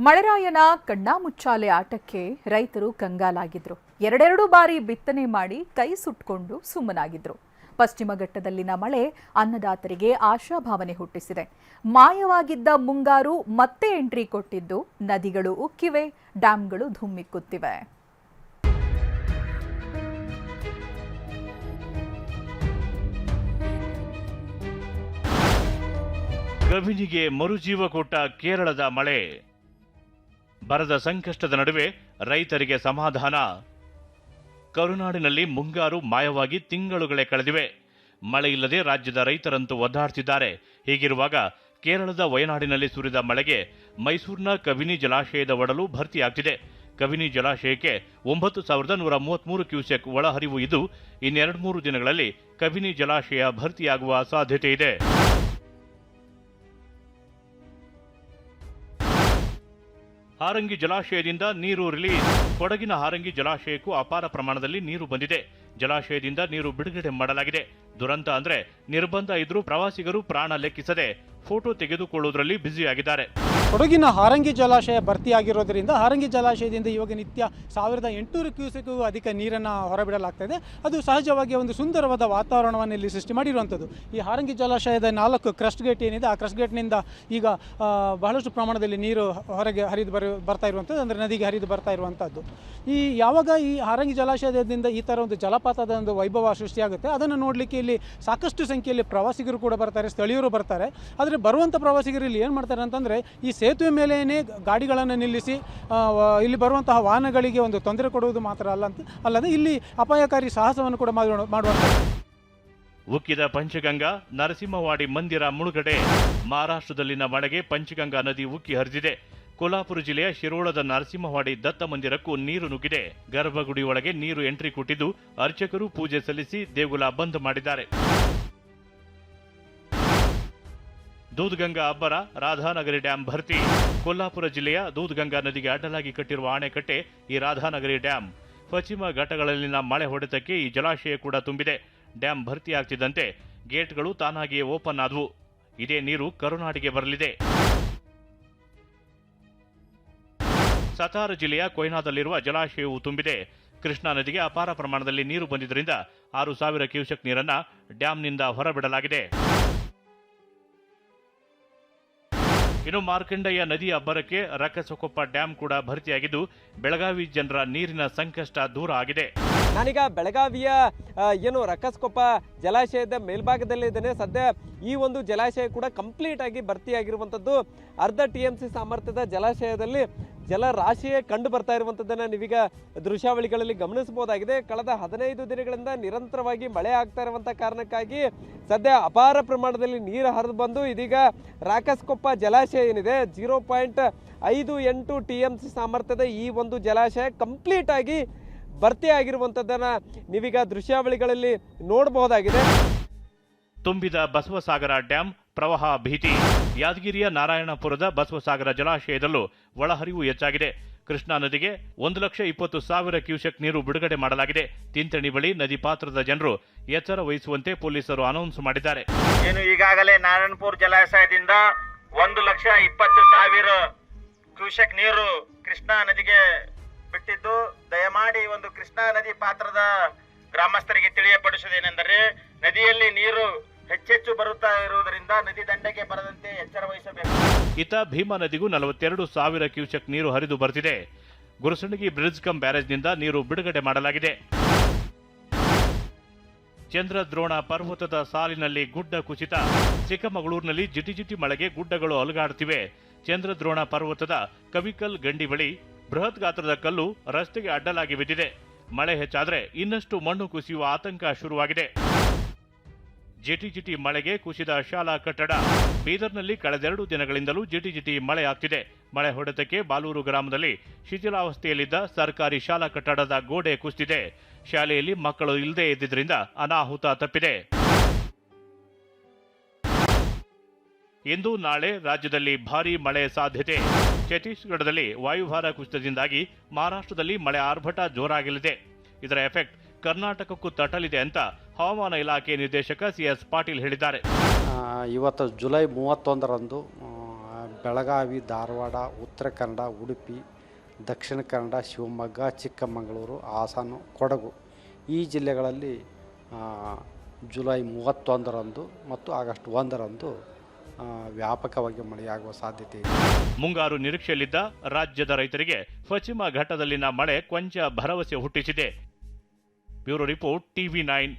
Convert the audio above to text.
ಮಳೆರಾಯನ ಕಣ್ಣಾಮುಚ್ಚಾಲೆ ಆಟಕ್ಕೆ ರೈತರು ಕಂಗಾಲಾಗಿದ್ರು. ಎರಡೆರಡು ಬಾರಿ ಬಿತ್ತನೆ ಮಾಡಿ ಕೈ ಸುಟ್ಕೊಂಡು ಸುಮ್ಮನಾಗಿದ್ರು. ಪಶ್ಚಿಮ ಘಟ್ಟದಲ್ಲಿನ ಮಳೆ ಅನ್ನದಾತರಿಗೆ ಆಶಾಭಾವನೆ ಹುಟ್ಟಿಸಿದೆ. ಮಾಯವಾಗಿದ್ದ ಮುಂಗಾರು ಮತ್ತೆ ಎಂಟ್ರಿ ಕೊಟ್ಟಿದ್ದು ನದಿಗಳು ಉಕ್ಕಿವೆ, ಡ್ಯಾಂಗಳು ಧುಮ್ಮಿಕ್ಕುತ್ತಿವೆ. ಕಬಿನಿಗೆ ಮರುಜೀವ ಕೊಟ್ಟ ಕೇರಳದ ಮಳೆ. ಬರದ ಸಂಕಷ್ಟದ ನಡುವೆ ರೈತರಿಗೆ ಸಮಾಧಾನ. ಕರುನಾಡಿನಲ್ಲಿ ಮುಂಗಾರು ಮಾಯವಾಗಿ ತಿಂಗಳುಗಳೇ ಕಳೆದಿವೆ. ಮಳೆ ಇಲ್ಲದೆ ರಾಜ್ಯದ ರೈತರಂತೂ ಒದ್ದಾಡ್ತಿದ್ದಾರೆ. ಹೀಗಿರುವಾಗ ಕೇರಳದ ವಯನಾಡಿನಲ್ಲಿ ಸುರಿದ ಮಳೆಗೆ ಮೈಸೂರಿನ ಕಬಿನಿ ಜಲಾಶಯದ ಒಡಲು ಭರ್ತಿಯಾಗ್ತಿದೆ. ಕಬಿನಿ ಜಲಾಶಯಕ್ಕೆ 9,133 ಕ್ಯೂಸೆಕ್ ಒಳಹರಿವು ಇದ್ದು, ಇನ್ನೆರಡು-ಮೂರು ದಿನಗಳಲ್ಲಿ ಕಬಿನಿ ಜಲಾಶಯ ಭರ್ತಿಯಾಗುವ ಸಾಧ್ಯತೆ ಇದೆ. ಹಾರಂಗಿ ಜಲಾಶಯದಿಂದ ನೀರು ರಿಲೀಸ್. ಕೊಡಗಿನ ಹಾರಂಗಿ ಜಲಾಶಯಕ್ಕೂ ಅಪಾರ ಪ್ರಮಾಣದಲ್ಲಿ ನೀರು ಬಂದಿದೆ. ಜಲಾಶಯದಿಂದ ನೀರು ಬಿಡುಗಡೆ ಮಾಡಲಾಗಿದೆ. ದುರಂತ ಅಂದ್ರೆ ನಿರ್ಬಂಧ ಇದ್ರೂ ಪ್ರವಾಸಿಗರು ಪ್ರಾಣ ಲೆಕ್ಕಿಸದೆ ಫೋಟೋ ತೆಗೆದುಕೊಳ್ಳುವುದರಲ್ಲಿ ಬ್ಯುಸಿಯಾಗಿದ್ದಾರೆ. ಕೊಡಗಿನ ಹಾರಂಗಿ ಜಲಾಶಯ ಭರ್ತಿಯಾಗಿರೋದ್ರಿಂದ ಹಾರಂಗಿ ಜಲಾಶಯದಿಂದ ಇವಾಗ ನಿತ್ಯ 1,800 ಕ್ಯೂಸೆಕ್ಗೂ ಅಧಿಕ ನೀರನ್ನು ಹೊರಬಿಡಲಾಗ್ತದೆ. ಅದು ಸಹಜವಾಗಿ ಒಂದು ಸುಂದರವಾದ ವಾತಾವರಣವನ್ನು ಇಲ್ಲಿ ಸೃಷ್ಟಿ ಮಾಡಿರುವಂಥದ್ದು. ಈ ಹಾರಂಗಿ ಜಲಾಶಯದ 4 ಕ್ರಸ್ಟ್ ಗೇಟ್ ಏನಿದೆ, ಆ ಕ್ರಸ್ಟ್ ಗೇಟ್ನಿಂದ ಈಗ ಬಹಳಷ್ಟು ಪ್ರಮಾಣದಲ್ಲಿ ನೀರು ಹೊರಗೆ ಹರಿದು ಬರ್ತಾ ಇರುವಂಥದ್ದು, ಅಂದರೆ ನದಿಗೆ ಹರಿದು ಬರ್ತಾ ಇರುವಂಥದ್ದು. ಯಾವಾಗ ಈ ಹಾರಂಗಿ ಜಲಾಶಯದಿಂದ ಈ ಥರ ಒಂದು ಜಲಪಾತದ ಒಂದು ವೈಭವ ಸೃಷ್ಟಿಯಾಗುತ್ತೆ, ಅದನ್ನು ನೋಡಲಿಕ್ಕೆ ಇಲ್ಲಿ ಸಾಕಷ್ಟು ಸಂಖ್ಯೆಯಲ್ಲಿ ಪ್ರವಾಸಿಗರು ಕೂಡ ಬರ್ತಾರೆ, ಸ್ಥಳೀಯರು ಬರ್ತಾರೆ. ಆದರೆ ಬರುವಂಥ ಪ್ರವಾಸಿಗರು ಇಲ್ಲಿ ಏನು ಮಾಡ್ತಾರೆ ಅಂತಂದರೆ, ಈ ಸೇತುವೆ ಮೇಲೇನೆ ಗಾಡಿಗಳನ್ನು ನಿಲ್ಲಿಸಿ ಇಲ್ಲಿ ಬರುವಂತಹ ವಾಹನಗಳಿಗೆ ಒಂದು ತೊಂದರೆ ಕೊಡುವುದು ಮಾತ್ರ ಅಲ್ಲದೆ ಇಲ್ಲಿ ಅಪಾಯಕಾರಿ ಸಾಹಸವನ್ನು ಕೂಡ ಮಾಡುವಂಥದ್ದು. ಉಕ್ಕಿದ ಪಂಚಗಂಗಾ, ನರಸಿಂಹವಾಡಿ ಮಂದಿರ ಮುಳುಗಡೆ. ಮಹಾರಾಷ್ಟ್ರದಲ್ಲಿನ ಮಳೆಗೆ ಪಂಚಗಂಗಾ ನದಿ ಉಕ್ಕಿ ಹರಿದಿದೆ. ಕೊಲ್ಹಾಪುರ ಜಿಲ್ಲೆಯ ಶಿರೋಳದ ನರಸಿಂಹವಾಡಿ ದತ್ತ ಮಂದಿರಕ್ಕೂ ನೀರು ನುಗ್ಗಿದೆ. ಗರ್ಭಗುಡಿ ಒಳಗೆ ನೀರು ಎಂಟ್ರಿ ಕೊಟ್ಟಿದ್ದು, ಅರ್ಚಕರು ಪೂಜೆ ಸಲ್ಲಿಸಿ ದೇಗುಲ ಬಂದ್ ಮಾಡಿದ್ದಾರೆ. ದೂದ್ಗಂಗಾ ಅಬ್ಬರ, ರಾಧಾನಗರಿ ಡ್ಯಾಂ ಭರ್ತಿ. ಕೊಲ್ಹಾಪುರ ಜಿಲ್ಲೆಯ ದೂದ್ಗಂಗಾ ನದಿಗೆ ಅಡ್ಡಲಾಗಿ ಕಟ್ಟಿರುವ ಅಣೆಕಟ್ಟೆ ಈ ರಾಧಾನಗರಿ ಡ್ಯಾಂ. ಪಶ್ಚಿಮ ಘಟ್ಟಗಳಲ್ಲಿನ ಮಳೆ ಹೊಡೆತಕ್ಕೆ ಈ ಜಲಾಶಯ ಕೂಡ ತುಂಬಿದೆ. ಡ್ಯಾಂ ಭರ್ತಿಯಾಗ್ತಿದ್ದಂತೆ ಗೇಟ್ಗಳು ತಾನಾಗಿಯೇ ಓಪನ್ ಆದವು. ಇದೇ ನೀರು ಕರುನಾಡಿಗೆ ಬರಲಿದೆ. ಸತಾರ ಜಿಲ್ಲೆಯ ಕೊಯ್ನಾದಲ್ಲಿರುವ ಜಲಾಶಯವು ತುಂಬಿದೆ. ಕೃಷ್ಣಾ ನದಿಗೆ ಅಪಾರ ಪ್ರಮಾಣದಲ್ಲಿ ನೀರು ಬಂದಿದ್ದರಿಂದ 6,000 ಕ್ಯೂಸೆಕ್ ನೀರನ್ನ ಡ್ಯಾಂನಿಂದ ಹೊರಬಿಡಲಾಗಿದೆ. ಇನ್ನು ಮಾರ್ಕಂಡಯ್ಯ ನದಿ ಅಬ್ಬರಕ್ಕೆ ರಕ್ಕಸಕೊಪ್ಪ ಡ್ಯಾಂ ಕೂಡ ಭರ್ತಿಯಾಗಿದ್ದು, ಬೆಳಗಾವಿ ಜನರ ನೀರಿನ ಸಂಕಷ್ಟ ದೂರ ಆಗಿದೆ. ನಾನೀಗ ಬೆಳಗಾವಿಯ ರಕ್ಕಸಕೊಪ್ಪ ಜಲಾಶಯದ ಮೇಲ್ಭಾಗದಲ್ಲೇ ಇದ್ದೇನೆ. ಸದ್ಯ ಈ ಒಂದು ಜಲಾಶಯ ಕೂಡ ಕಂಪ್ಲೀಟ್ ಆಗಿ ಭರ್ತಿಯಾಗಿರುವಂಥದ್ದು. ಅರ್ಧ TMC ಸಾಮರ್ಥ್ಯದ ಜಲಾಶಯದಲ್ಲಿ ಜಲರಾಶಿಯೇ ಕಂಡು ಬರ್ತಾ ಇರುವಂಥದ್ದನ್ನು ನೀವೀಗ ದೃಶ್ಯಾವಳಿಗಳಲ್ಲಿ ಗಮನಿಸಬಹುದಾಗಿದೆ. ಕಳೆದ 15 ದಿನಗಳಿಂದ ನಿರಂತರವಾಗಿ ಮಳೆ ಆಗ್ತಾ ಇರುವಂಥ ಕಾರಣಕ್ಕಾಗಿ ಸದ್ಯ ಅಪಾರ ಪ್ರಮಾಣದಲ್ಲಿ ನೀರು ಹರಿದು ಬಂದು ಇದೀಗ ರಾಕಸಕೊಪ್ಪ ಜಲಾಶಯ ಏನಿದೆ 0.58 TMC ಸಾಮರ್ಥ್ಯದ ಈ ಒಂದು ಜಲಾಶಯ ಕಂಪ್ಲೀಟ್ ಆಗಿ ಭರ್ತಿಯಾಗಿರುವಂಥದ್ದನ್ನು ನೀವೀಗ ದೃಶ್ಯಾವಳಿಗಳಲ್ಲಿ ನೋಡಬಹುದಾಗಿದೆ. ತುಂಬಿದ ಬಸವಸಾಗರ ಡ್ಯಾಂ, ಪ್ರವಾಹ ಭೀತಿ. ಯಾದಗಿರಿಯ ನಾರಾಯಣಪುರದ ಬಸವಸಾಗರ ಜಲಾಶಯದಲ್ಲೂ ಒಳಹರಿವು ಹೆಚ್ಚಾಗಿದೆ. ಕೃಷ್ಣಾ ನದಿಗೆ 1,20,000 ಕ್ಯೂಸೆಕ್ ನೀರು ಬಿಡುಗಡೆ ಮಾಡಲಾಗಿದೆ. ತಿಂತಣಿ ಬಳಿ ನದಿ ಪಾತ್ರದ ಜನರು ಎಚ್ಚರ ವಹಿಸುವಂತೆ ಪೊಲೀಸರು ಅನೌನ್ಸ್ ಮಾಡಿದ್ದಾರೆ. ಈಗಾಗಲೇ ನಾರಾಯಣಪುರ ಜಲಾಶಯದಿಂದ 1,20,000 ಕ್ಯೂಸೆಕ್ ನೀರು ಕೃಷ್ಣಾ ನದಿಗೆ ಬಿಟ್ಟಿದ್ದು, ದಯಮಾಡಿ ಒಂದು ಕೃಷ್ಣಾ ನದಿ ಪಾತ್ರದ ಗ್ರಾಮಸ್ಥರಿಗೆ ತಿಳಿಯಪಡಿಸುವುದೇನೆಂದರೆ, ನದಿಯಲ್ಲಿ ನೀರು ಹೆಚ್ಚೆಚ್ಚು ಬರುತ್ತಾ ಇರುವುದರಿಂದ ನದಿ ದಂಡೆಗೆ ಬರದಂತೆ ಎಚ್ಚರ ವಹಿಸಬೇಕು. ಇತ್ತ ಭೀಮಾ ನದಿಗೂ 42,000 ಕ್ಯೂಸೆಕ್ ನೀರು ಹರಿದು ಬರ್ತಿದೆ. ಗುರುಸಂಡಗಿ ಬ್ರಿಡ್ಜ್ ಕಮ್ ಬ್ಯಾರೇಜ್ನಿಂದ ನೀರು ಬಿಡುಗಡೆ ಮಾಡಲಾಗಿದೆ. ಚಂದ್ರದ್ರೋಣ ಪರ್ವತದ ಸಾಲಿನಲ್ಲಿ ಗುಡ್ಡ ಕುಸಿತ. ಚಿಕ್ಕಮಗಳೂರಿನಲ್ಲಿ ಜಿಟಿಜಿಟಿ ಮಳೆಗೆ ಗುಡ್ಡಗಳು ಅಲುಗಾಡುತ್ತಿವೆ. ಚಂದ್ರದ್ರೋಣ ಪರ್ವತದ ಕವಿಕಲ್ ಗಂಡಿ ಬಳಿ ಬೃಹತ್ ಗಾತ್ರದ ಕಲ್ಲು ರಸ್ತೆಗೆ ಅಡ್ಡಲಾಗಿ ಬಿದ್ದಿದೆ. ಮಳೆ ಹೆಚ್ಚಾದ್ರೆ ಇನ್ನಷ್ಟು ಮಣ್ಣು ಕುಸಿಯುವ ಆತಂಕ ಶುರುವಾಗಿದೆ. ಜಿಟಿಜಿಟಿ ಮಳೆಗೆ ಕುಸಿದ ಶಾಲಾ ಕಟ್ಟಡ. ಬೀದರ್ನಲ್ಲಿ ಕಳೆದೆರಡು ದಿನಗಳಿಂದಲೂ ಜಿಟಿಜಿಟಿ ಮಳೆ ಆಗ್ತಿದೆ. ಮಳೆ ಹೊಡೆತಕ್ಕೆ ಬಾಲೂರು ಗ್ರಾಮದಲ್ಲಿ ಶಿಥಿಲಾವಸ್ಥೆಯಲ್ಲಿದ್ದ ಸರ್ಕಾರಿ ಶಾಲಾ ಕಟ್ಟಡದ ಗೋಡೆ ಕುಸಿದಿದೆ. ಶಾಲೆಯಲ್ಲಿ ಮಕ್ಕಳು ಇಲ್ಲದೆ ಇದ್ದಿದ್ದರಿಂದ ಅನಾಹುತ ತಪ್ಪಿದೆ. ಇಂದು ನಾಳೆ ರಾಜ್ಯದಲ್ಲಿ ಭಾರೀ ಮಳೆ ಸಾಧ್ಯತೆ. ಛತ್ತೀಸ್ಗಢದಲ್ಲಿ ವಾಯುಭಾರ ಕುಸಿತದಿಂದಾಗಿ ಮಹಾರಾಷ್ಟ್ರದಲ್ಲಿ ಮಳೆ ಆರ್ಭಟ ಜೋರಾಗಲಿದೆ. ಇದರ ಎಫೆಕ್ಟ್ ಕರ್ನಾಟಕಕ್ಕೂ ತಟ್ಟಲಿದೆ ಅಂತ ಹವಾಮಾನ ಇಲಾಖೆ ನಿರ್ದೇಶಕ CS ಪಾಟೀಲ್ ಹೇಳಿದ್ದಾರೆ. ಇವತ್ತು ಜುಲೈ 31ರಂದು ಬೆಳಗಾವಿ, ಧಾರವಾಡ, ಉತ್ತರ ಕನ್ನಡ, ಉಡುಪಿ, ದಕ್ಷಿಣ ಕನ್ನಡ, ಶಿವಮೊಗ್ಗ, ಚಿಕ್ಕಮಗಳೂರು, ಹಾಸನ, ಕೊಡಗು ಈ ಜಿಲ್ಲೆಗಳಲ್ಲಿ ಜುಲೈ 31ರಂದು ಮತ್ತು ಆಗಸ್ಟ್ 1ರಂದು ವ್ಯಾಪಕವಾಗಿ ಮಳೆಯಾಗುವ ಸಾಧ್ಯತೆ ಇದೆ. ಮುಂಗಾರು ನಿರೀಕ್ಷೆಯಲ್ಲಿದ್ದ ರಾಜ್ಯದ ರೈತರಿಗೆ ಪಶ್ಚಿಮ ಘಟ್ಟದಲ್ಲಿನ ಮಳೆ ಕೊಂಚ ಭರವಸೆ ಹುಟ್ಟಿಸಿದೆ. Bureau report, TV9.